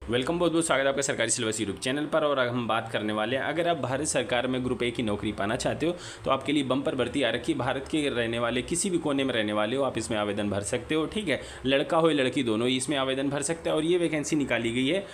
Welcome, बहुत बहुत स्वागत है आपका सरकारी सिलेबस यूट्यूब चैनल पर। और हम बात करने वाले हैं, अगर आप भारत सरकार में ग्रुप ए की नौकरी पाना चाहते हो तो आपके लिए बम्पर भर्ती आ रखी। भारत के रहने वाले, किसी भी कोने में रहने वाले हो, आप इसमें आवेदन भर सकते हो। ठीक है, लड़का हो या लड़की, दोनों ही इसमें आवेदन भर सकते हैं। और ये वैकेंसी निकाली गई है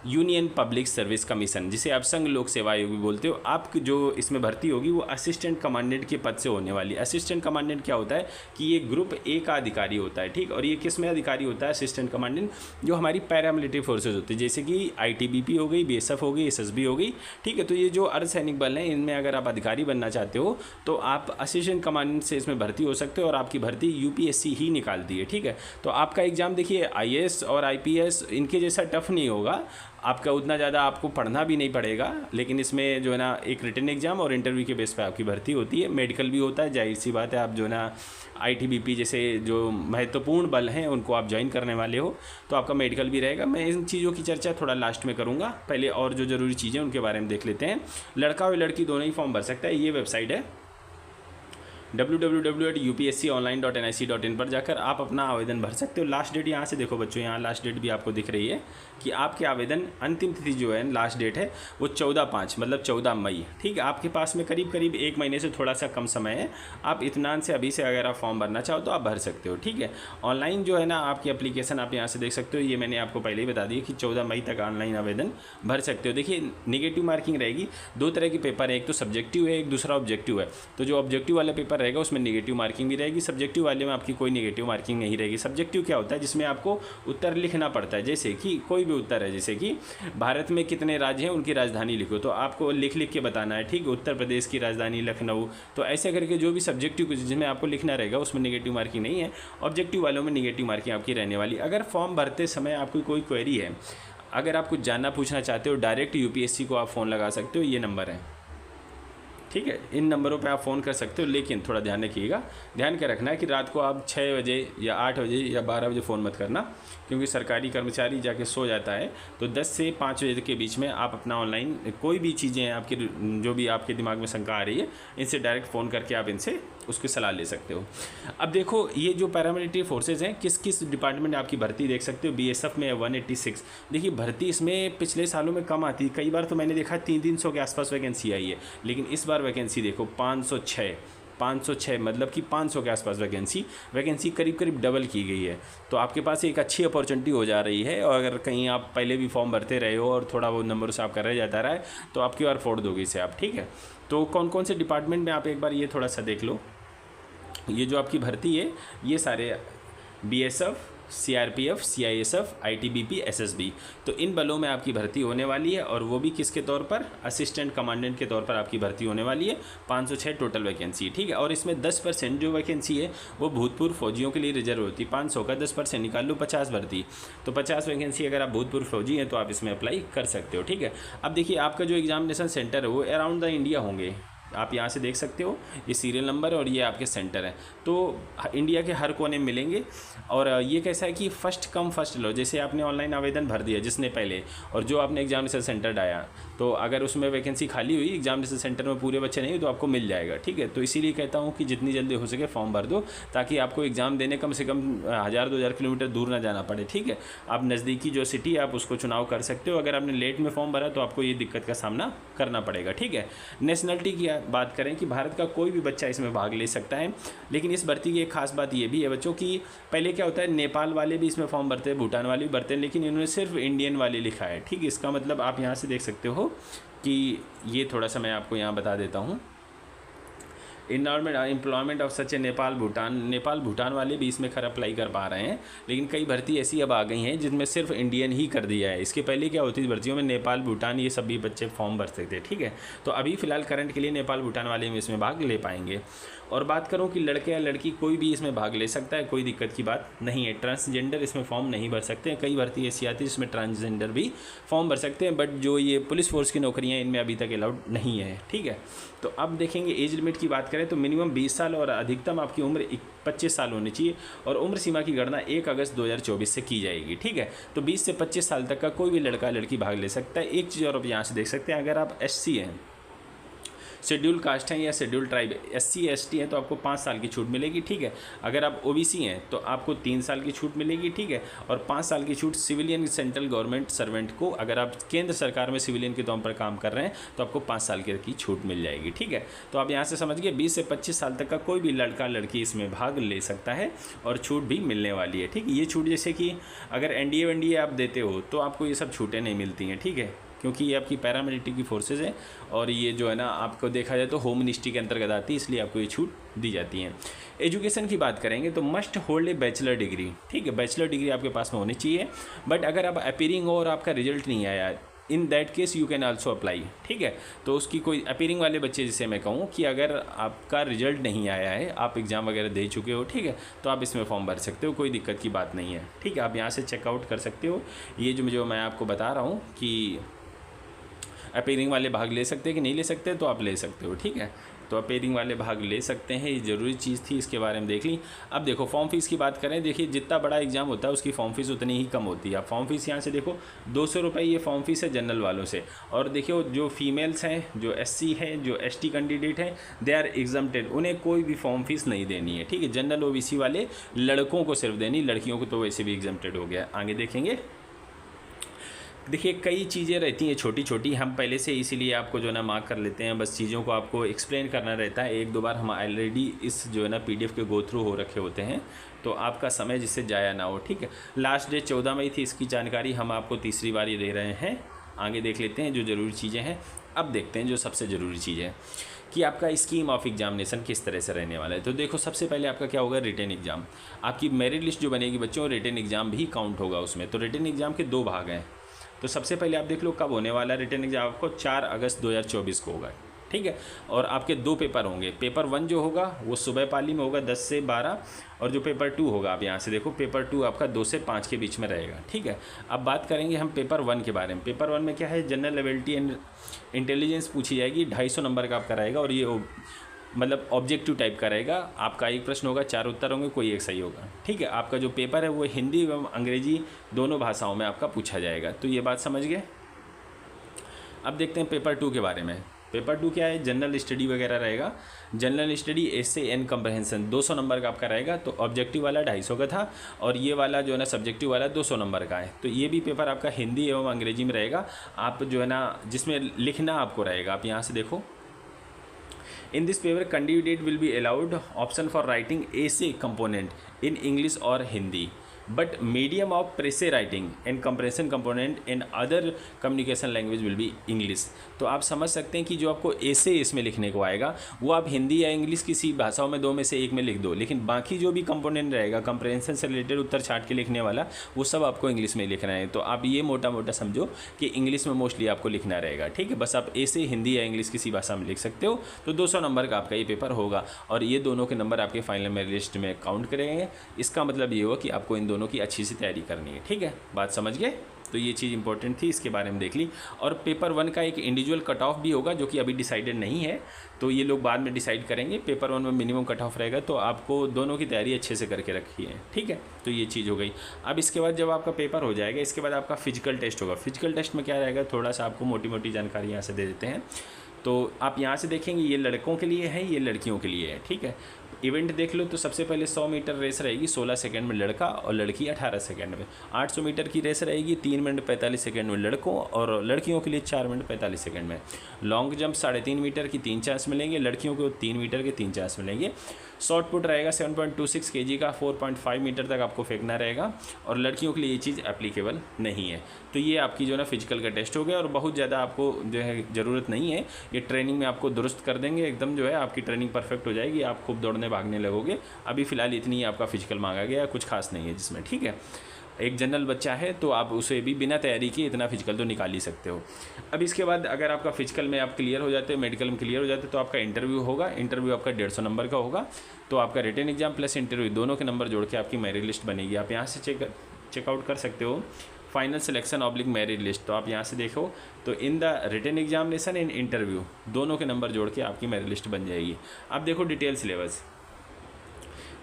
यूनियन पब्लिक सर्विस कमीशन, जिसे आप संघ लोक सेवा आयोग भी बोलते हो। आपकी जो इसमें भर्ती होगी वो असिस्टेंट कमांडेंट के पद से होने वाली है। असिस्टेंट कमांडेंट क्या होता है कि ये ग्रुप ए का अधिकारी होता है। ठीक, और ये किस में अधिकारी होता है असिस्टेंट कमांडेंट? जो हमारी पैरामिलिट्री फोर्सेज होती है, जैसे कि आईटीबीपी हो गई, बीएसएफ हो गई, एसएसबी हो गई। ठीक है, तो ये जो अर्धसैनिक बल हैं, इनमें अगर आप अधिकारी बनना चाहते हो तो आप असिस्टेंट कमांडेंट से इसमें भर्ती हो सकते हो। और आपकी भर्ती यूपीएससी ही निकालती है। ठीक है, तो आपका एग्जाम देखिए आईएएस और आईपीएस इनके जैसा टफ नहीं होगा। आपका उतना ज़्यादा आपको पढ़ना भी नहीं पड़ेगा, लेकिन इसमें जो है ना एक रिटन एग्जाम और इंटरव्यू के बेस पे आपकी भर्ती होती है। मेडिकल भी होता है, जाहिर सी बात है। आप जो है ना आईटीबीपी जैसे जो महत्वपूर्ण बल हैं उनको आप ज्वाइन करने वाले हो तो आपका मेडिकल भी रहेगा। मैं इन चीज़ों की चर्चा थोड़ा लास्ट में करूँगा, पहले और जो ज़रूरी चीज़ें उनके बारे में देख लेते हैं। लड़का और लड़की दोनों ही फॉर्म भर सकता है। ये वेबसाइट है www.upsconline.nic.in पर जाकर आप अपना आवेदन भर सकते हो। लास्ट डेट यहाँ से देखो बच्चों, यहाँ लास्ट डेट भी आपको दिख रही है कि आपके आवेदन अंतिम तिथि जो है, लास्ट डेट है वो 14/5 मतलब 14 मई। ठीक है, आपके पास में करीब करीब 1 महीने से थोड़ा सा कम समय है। आप इत्मीनान से अभी से अगर आप फॉर्म भरना चाहो तो आप भर सकते हो। ठीक है, ऑनलाइन जो है ना आपकी एप्लीकेशन आप यहाँ से देख सकते हो। ये मैंने आपको पहले ही बता दिया कि 14 मई तक ऑनलाइन आवेदन भर सकते हो। देखिए निगेटिव मार्किंग रहेगी। दो तरह के पेपर है, एक तो सब्जेक्टिव है, एक दूसरा ऑब्जेक्टिव है। तो जो ऑब्जेक्टिव वाला पेपर रहेगा उसमें नेगेटिव मार्किंग भी रहेगी। सब्जेक्टिव वाले में आपकी कोई नेगेटिव मार्किंग नहीं रहेगी। सब्जेक्टिव क्या होता है? जिसमें आपको उत्तर लिखना पड़ता है। जैसे कि कोई भी उत्तर है, जैसे कि भारत में कितने राज्य हैं उनकी राजधानी लिखो, तो आपको लिख लिख के बताना है। ठीक, उत्तर प्रदेश की राजधानी लखनऊ। तो ऐसे करके जो भी सब्जेक्टिव जिसमें आपको लिखना रहेगा उसमें नेगेटिव मार्किंग नहीं है। ऑब्जेक्टिव वालों में नेगेटिव मार्किंग आपकी रहने वाली। अगर फॉर्म भरते समय आपकी कोई क्वेरी है, अगर आप कुछ जानना पूछना चाहते हो, डायरेक्ट यूपीएससी को आप फ़ोन लगा सकते हो। ये नंबर है, ठीक है, इन नंबरों पे आप फ़ोन कर सकते हो। लेकिन थोड़ा ध्यान रखिएगा, ध्यान क्या रखना है कि रात को आप 6 बजे या 8 बजे या 12 बजे फ़ोन मत करना, क्योंकि सरकारी कर्मचारी जाके सो जाता है। तो 10 से 5 बजे के बीच में आप अपना ऑनलाइन कोई भी चीज़ें हैं आपकी, जो भी आपके दिमाग में शंका आ रही है, इनसे डायरेक्ट फ़ोन करके आप इनसे उसकी सलाह ले सकते हो। अब देखो ये जो पैरामिलिट्री फोर्सेज हैं, किस किस डिपार्टमेंट में आपकी भर्ती देख सकते हो। बीएसएफ में 186। देखिए भर्ती इसमें पिछले सालों में कम आती, कई बार तो मैंने देखा 300 के आसपास वैकेंसी आई है, लेकिन इस बार वैकेंसी देखो 506 मतलब कि 500 के आसपास वैकेंसी करीब करीब डबल की गई है। तो आपके पास एक अच्छी अपॉर्चुनिटी हो जा रही है। और अगर कहीं आप पहले भी फॉर्म भरते रहे हो और थोड़ा वो नंबर से आपका रह जाता रहा है तो आपकी बार फोड़ दोगे इसे आप। ठीक है, तो कौन कौन से डिपार्टमेंट में आप एक बार ये थोड़ा सा देख लो। ये जो आपकी भर्ती है ये सारे BSF, CRPF, CISF, ITBP, SSB, तो इन बलों में आपकी भर्ती होने वाली है। और वो भी किसके तौर पर? असिस्टेंट कमांडेंट के तौर पर आपकी भर्ती होने वाली है। 506 टोटल वैकेंसी। ठीक है, और इसमें 10% जो वैकेंसी है वो भूतपूर्व फौजियों के लिए रिजर्व होती है। 500 का 10% निकाल लो, 50 भर्ती, तो 50 वैकेंसी अगर आप भूतपूर्व फौजी हैं तो आप इसमें अप्लाई कर सकते हो। ठीक है, अब देखिए आपका जो एग्जामिनेशन सेंटर है वो अराउंड द इंडिया होंगे। आप यहाँ से देख सकते हो, ये सीरियल नंबर है और ये आपके सेंटर है, तो इंडिया के हर कोने में मिलेंगे। और ये कैसा है कि फर्स्ट कम फर्स्ट लो। जैसे आपने ऑनलाइन आवेदन भर दिया जिसने पहले, और जो आपने एग्जामिनेशन सेंटर डाया, तो अगर उसमें वैकेंसी खाली हुई, एग्जामिनेशन सेंटर में पूरे बच्चे नहीं, तो आपको मिल जाएगा। ठीक है, तो इसीलिए कहता हूँ कि जितनी जल्दी हो सके फॉर्म भर दो, ताकि आपको एग्ज़ाम देने कम से कम 1000-2000 किलोमीटर दूर ना जाना पड़े। ठीक है, आप नज़दीकी जो सिटी है आप उसको चुनाव कर सकते हो। अगर आपने लेट में फॉर्म भरा तो आपको ये दिक्कत का सामना करना पड़ेगा। ठीक है, नेशनलिटी की बात करें कि भारत का कोई भी बच्चा इसमें भाग ले सकता है। लेकिन इस भर्ती की एक खास बात ये भी है बच्चों की, पहले क्या होता है, नेपाल वाले भी इसमें फॉर्म भरते हैं, भूटान वाले भी भरते हैं, लेकिन इन्होंने सिर्फ इंडियन वाले लिखा है। ठीक, इसका मतलब आप यहाँ से देख सकते हो कि ये थोड़ा सा मैं आपको यहाँ बता देता हूँ। एम्प्लॉयमेंट ऑफ सच ए नेपाल भूटान वाले भी इसमें खैर अप्लाई कर पा रहे हैं, लेकिन कई भर्ती ऐसी अब आ गई हैं जिनमें सिर्फ इंडियन ही कर दिया है। इसके पहले क्या होती थी भर्तियों में, नेपाल भूटान ये सभी बच्चे फॉर्म भर सकते थे। ठीक है, तो अभी फ़िलहाल करंट के लिए नेपाल भूटान वाले में इसमें भाग ले पाएंगे। और बात करूं कि लड़के या लड़की कोई भी इसमें भाग ले सकता है, कोई दिक्कत की बात नहीं है। ट्रांसजेंडर इसमें फॉर्म नहीं भर सकते हैं। कई भर्ती ऐसी आती है जिसमें ट्रांसजेंडर भी फॉर्म भर सकते हैं, बट जो ये पुलिस फोर्स की नौकरियां इनमें अभी तक अलाउड नहीं है। ठीक है, तो अब देखेंगे एज लिमिट की बात करें तो मिनिमम 20 साल और अधिकतम आपकी उम्र 25 साल होनी चाहिए। और उम्र सीमा की गणना 1 अगस्त 2024 से की जाएगी। ठीक है, तो 20 से 25 साल तक का कोई भी लड़का लड़की भाग ले सकता है। एक चीज़ और आप यहाँ से देख सकते हैं, अगर आप SC हैं, शेड्यूल कास्ट हैं या शेड्यूल ट्राइब SC ST हैं तो आपको 5 साल की छूट मिलेगी, ठीक है। अगर आप OBC हैं तो आपको 3 साल की छूट मिलेगी, ठीक है। और 5 साल की छूट सिविलियन सेंट्रल गवर्नमेंट सर्वेंट को, अगर आप केंद्र सरकार में सिविलियन के तौर पर काम कर रहे हैं तो आपको 5 साल की छूट मिल जाएगी, ठीक है। तो आप यहाँ से समझिए 20 से 25 साल तक का कोई भी लड़का लड़की इसमें भाग ले सकता है और छूट भी मिलने वाली है, ठीक है। ये छूट जैसे कि अगर NDA वनडीए आप देते हो तो आपको ये सब छूटें नहीं मिलती हैं, ठीक है, क्योंकि ये आपकी पैरामिलिट्री की फोर्सेज है और ये जो है ना आपको देखा जाए तो होम मिनिस्ट्री के अंतर्गत आती है, इसलिए आपको ये छूट दी जाती है। एजुकेशन की बात करेंगे तो must hold a bachelor degree, ठीक है, बैचलर डिग्री आपके पास में होनी चाहिए। बट अगर आप अपीयरिंग हो और आपका रिजल्ट नहीं आया, in that case you can also apply, ठीक है। तो उसकी कोई अपीयरिंग वाले बच्चे जिसे मैं कहूँ कि अगर आपका रिजल्ट नहीं आया है, आप एग्ज़ाम वगैरह दे चुके हो, ठीक है, तो आप इसमें फॉर्म भर सकते हो, कोई दिक्कत की बात नहीं है, ठीक है। आप यहाँ से चेकआउट कर सकते हो। ये जो मैं आपको बता रहा हूँ कि अपीयरिंग वाले भाग ले सकते हैं कि नहीं ले सकते, तो आप ले सकते हो, ठीक है। तो अपीयरिंग वाले भाग ले सकते हैं, ये ज़रूरी चीज़ थी, इसके बारे में देख ली। अब देखो फॉर्म फीस की बात करें, देखिए जितना बड़ा एग्जाम होता है उसकी फॉर्म फीस उतनी ही कम होती है। आप फॉर्म फीस यहाँ से देखो 200 रुपये ये फॉर्म फीस है जनरल वालों से। और देखियो जो फीमेल्स हैं, जो SC हैं, जो ST कैंडिडेट हैं, दे आर एग्जम्प्टेड, उन्हें कोई भी फॉर्म फीस नहीं देनी है, ठीक है। जनरल OBC वाले लड़कों को सिर्फ देनी, लड़कियों को तो वैसे भी एग्जम्प्टेड हो गया। आगे देखेंगे, देखिए कई चीज़ें रहती हैं छोटी छोटी, हम पहले से इसीलिए आपको जो है ना मार्क कर लेते हैं, बस चीज़ों को आपको एक्सप्लेन करना रहता है। 1-2 बार हम ऑलरेडी इस जो है ना PDF के गो थ्रू हो रखे होते हैं, तो आपका समय जिससे जाया ना हो, ठीक है। लास्ट डेट 14 मई थी, इसकी जानकारी हम आपको तीसरी बार ये दे रहे हैं। आगे देख लेते हैं जो ज़रूरी चीज़ें हैं। अब देखते हैं जो सबसे ज़रूरी चीज़ है कि आपका स्कीम ऑफ एग्जामिनेशन किस तरह से रहने वाला है। तो देखो सबसे पहले आपका क्या होगा, रिटन एग्ज़ाम। आपकी मेरिट लिस्ट जो बनेगी बच्चों, रिटन एग्ज़ाम भी काउंट होगा उसमें। तो रिटन एग्ज़ाम के 2 भाग हैं। तो सबसे पहले आप देख लो कब होने वाला है रिटन एग्जाम, आपको 4 अगस्त 2024 को होगा, ठीक है। और आपके 2 पेपर होंगे। पेपर 1 जो होगा वो सुबह पाली में होगा 10 से 12, और जो पेपर 2 होगा, आप यहाँ से देखो पेपर 2 आपका 2 से 5 के बीच में रहेगा, ठीक है। अब बात करेंगे हम पेपर 1 के बारे में। पेपर 1 में क्या है, जनरल एबिलिटी एंड इंटेलिजेंस पूछी जाएगी, 250 नंबर का आपका रहेगा, और ये मतलब ऑब्जेक्टिव टाइप का रहेगा। आपका एक प्रश्न होगा, 4 उत्तर होंगे, कोई एक सही होगा, ठीक है। आपका जो पेपर है वो हिंदी एवं अंग्रेजी दोनों भाषाओं में आपका पूछा जाएगा। तो ये बात समझ गए। अब देखते हैं पेपर 2 के बारे में। पेपर 2 क्या है, जनरल स्टडी वगैरह रहेगा। जनरल स्टडी ऐसे एंड कंप्रहेंशन 200 नंबर का आपका रहेगा। तो ऑब्जेक्टिव वाला 250 का था, और ये वाला जो है ना सब्जेक्टिव वाला 200 नंबर का है। तो ये भी पेपर आपका हिंदी एवं अंग्रेजी में रहेगा। आप जो है ना जिसमें लिखना आपको रहेगा, आप यहाँ से देखो, in this paper candidate will be allowed option for writing essay component in English or Hindi, but medium of essay writing and comprehension component in other communication language will be English। तो आप समझ सकते हैं कि जो आपको ऐसे इसमें लिखने को आएगा वो आप हिंदी या इंग्लिश किसी भाषाओं में 2 में से एक में लिख दो, लेकिन बाकी जो भी कंपोनेंट रहेगा कंप्रहेंशन से रिलेटेड उत्तर छाट के लिखने वाला, वो सब आपको इंग्लिश में लिखना है। तो आप ये मोटा मोटा समझो कि इंग्लिश में मोस्टली आपको लिखना रहेगा, ठीक है। बस आप ऐसे हिंदी या इंग्लिश किसी भाषा में लिख सकते हो। तो 200 नंबर का आपका ये पेपर होगा, और ये दोनों के नंबर आपके फाइनल मेरिट लिस्ट में काउंट करेंगे। इसका मतलब ये होगा कि आपको इन दोनों की अच्छी सी तैयारी करनी है, ठीक है। बात समझ गए। तो ये चीज़ इंपॉर्टेंट थी, इसके बारे में देख ली। और पेपर 1 का एक इंडिविजुअल कट ऑफ भी होगा, जो कि अभी डिसाइडेड नहीं है, तो ये लोग बाद में डिसाइड करेंगे। पेपर 1 में मिनिमम कट ऑफ रहेगा, तो आपको दोनों की तैयारी अच्छे से करके रखी है, ठीक है। तो ये चीज़ हो गई। अब इसके बाद जब आपका पेपर हो जाएगा, इसके बाद आपका फिजिकल टेस्ट होगा। फिजिकल टेस्ट में क्या रहेगा, थोड़ा सा आपको मोटी मोटी जानकारी यहाँ से दे देते हैं। तो आप यहाँ से देखेंगे ये लड़कों के लिए है, ये लड़कियों के लिए है, ठीक है। इवेंट देख लो तो सबसे पहले 100 मीटर रेस रहेगी 16 सेकंड में लड़का और लड़की 18 सेकंड में। 800 मीटर की रेस रहेगी 3 मिनट 45 सेकंड में लड़कों, और लड़कियों के लिए 4 मिनट 45 सेकंड में। लॉन्ग जंप 3.5 मीटर की 3 चांस मिलेंगे, लड़कियों को 3 मीटर के 3 चांस मिलेंगे। शॉर्ट पुट रहेगा 7.26 kg का, 4.5 मीटर तक आपको फेंकना रहेगा, और लड़कियों के लिए ये चीज़ एप्लीकेबल नहीं है। तो ये आपकी जो है ना फिजिकल का टेस्ट हो गया, और बहुत ज़्यादा आपको जो है ज़रूरत नहीं है, ये ट्रेनिंग में आपको दुरुस्त कर देंगे एकदम, जो है आपकी ट्रेनिंग परफेक्ट हो जाएगी, आप खूब दौड़ने भागने लगोगे। अभी फ़िलहाल इतनी ही आपका फिजिकल मांगा गया, कुछ खास नहीं है जिसमें, ठीक है। एक जनरल बच्चा है तो आप उसे भी बिना तैयारी किए इतना फिजिकल तो निकाल ही सकते हो। अब इसके बाद अगर आपका फिजिकल में आप क्लियर हो जाते हो, मेडिकल में क्लियर हो जाते हो, तो आपका इंटरव्यू होगा। इंटरव्यू आपका 150 नंबर का होगा। तो आपका रिटन एग्जाम प्लस इंटरव्यू दोनों के नंबर जोड़ के आपकी मेरिट लिस्ट बनेगी। आप यहाँ से चेकआउट कर सकते हो final selection oblique merit list. तो आप यहाँ से देखो तो in the written examination and interview दोनों के नंबर जोड़ के आपकी मेरिट लिस्ट बन जाएगी। अब देखो डिटेल सिलेबस।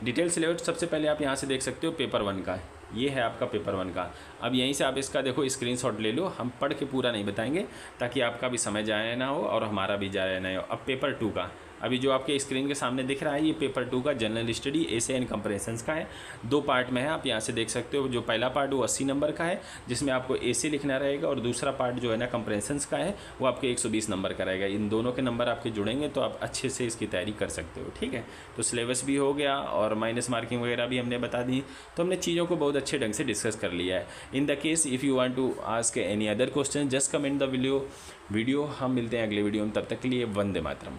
डिटेल सिलेबस सबसे पहले आप यहाँ से देख सकते हो पेपर 1 का। ये है आपका पेपर 1 का। अब यहीं से आप इसका देखो स्क्रीनशॉट ले लो, हम पढ़ के पूरा नहीं बताएंगे ताकि आपका भी समय जाया ना हो और हमारा भी जाया ना हो। अब पेपर 2 का, अभी जो आपके स्क्रीन के सामने दिख रहा है ये पेपर 2 का general study essay and compressions का है। 2 पार्ट में है, आप यहाँ से देख सकते हो। जो पहला पार्ट वो 80 नंबर का है जिसमें आपको एसे लिखना रहेगा, और दूसरा पार्ट जो है ना कंप्रेशंस का है वो आपके 120 नंबर का रहेगा। इन दोनों के नंबर आपके जुड़ेंगे तो आप अच्छे से इसकी तैयारी कर सकते हो। ठीक है, तो सिलेबस भी हो गया और माइनस मार्किंग वगैरह भी हमने बता दी, तो हमने चीज़ों को बहुत अच्छे ढंग से डिस्कस कर लिया है। In the case if you want to ask any other question just comment the video. हम मिलते हैं अगले वीडियो में, तब तक के लिए वंदे मातरम।